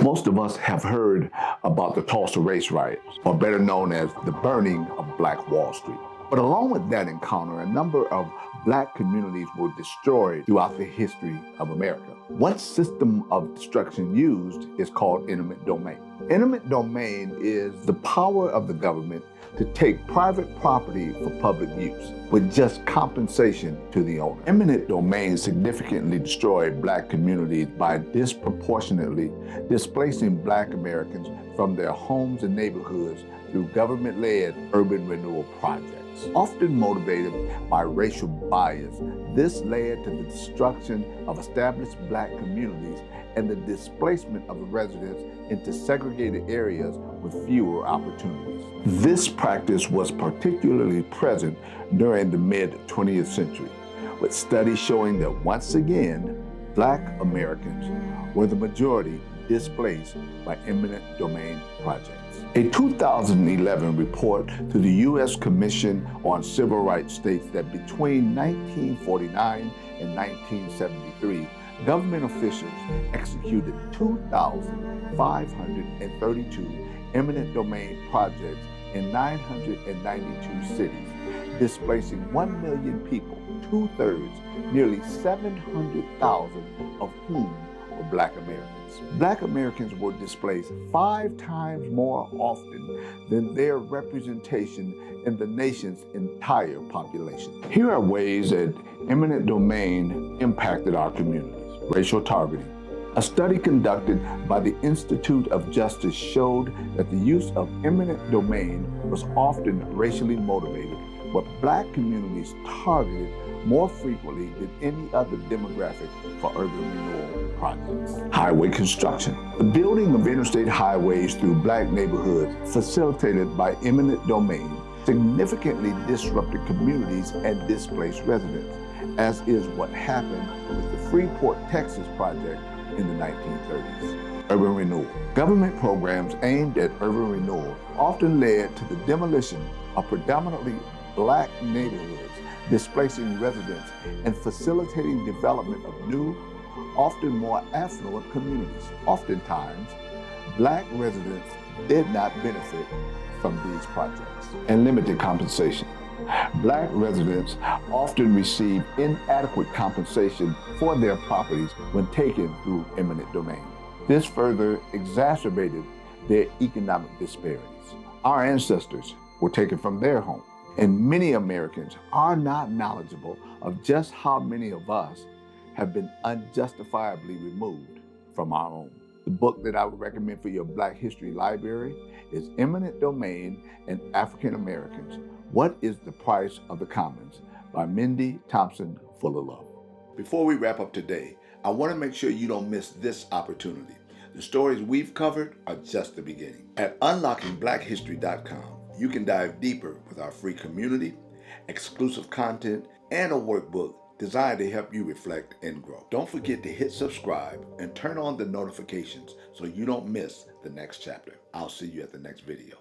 Most of us have heard about the Tulsa race riots, or better known as the burning of Black Wall Street. But along with that encounter, a number of Black communities were destroyed throughout the history of America. One system of destruction used is called eminent domain. Eminent domain is the power of the government to take private property for public use with just compensation to the owner. Eminent domain significantly destroyed Black communities by disproportionately displacing Black Americans from their homes and neighborhoods through government-led urban renewal projects. Often motivated by racial bias, this led to the destruction of established Black communities and the displacement of the residents into segregated areas with fewer opportunities. This practice was particularly present during the mid-20th century, with studies showing that once again, Black Americans were the majority displaced by eminent domain projects. A 2011 report to the U.S. Commission on Civil Rights states that between 1949 and 1973, government officials executed 2,532 eminent domain projects in 992 cities, displacing 1 million people, two-thirds, nearly 700,000 of whom were Black Americans. Black Americans were displaced 5 times more often than their representation in the nation's entire population. Here are ways that eminent domain impacted our communities. Racial targeting. A study conducted by the Institute of Justice showed that the use of eminent domain was often racially motivated, with Black communities targeted more frequently than any other demographic for urban renewal projects. Highway construction. The building of interstate highways through Black neighborhoods facilitated by eminent domain significantly disrupted communities and displaced residents, as is what happened with the Freeport, Texas project in the 1930s. Urban renewal. Government programs aimed at urban renewal often led to the demolition of predominantly Black neighborhoods, displacing residents and facilitating development of new, often more affluent communities. Oftentimes, Black residents did not benefit from these projects. And limited compensation. Black residents often receive inadequate compensation for their properties when taken through eminent domain. This further exacerbated their economic disparities. Our ancestors were taken from their home, and many Americans are not knowledgeable of just how many of us have been unjustifiably removed from our own. The book that I would recommend for your Black History library is Eminent Domain and African Americans: What is the Price of the Commons by Mindy Thompson Fuller Love. Before we wrap up today, I want to make sure you don't miss this opportunity. The stories we've covered are just the beginning. At unlockingblackhistory.com, you can dive deeper with our free community, exclusive content, and a workbook designed to help you reflect and grow. Don't forget to hit subscribe and turn on the notifications so you don't miss the next chapter. I'll see you at the next video.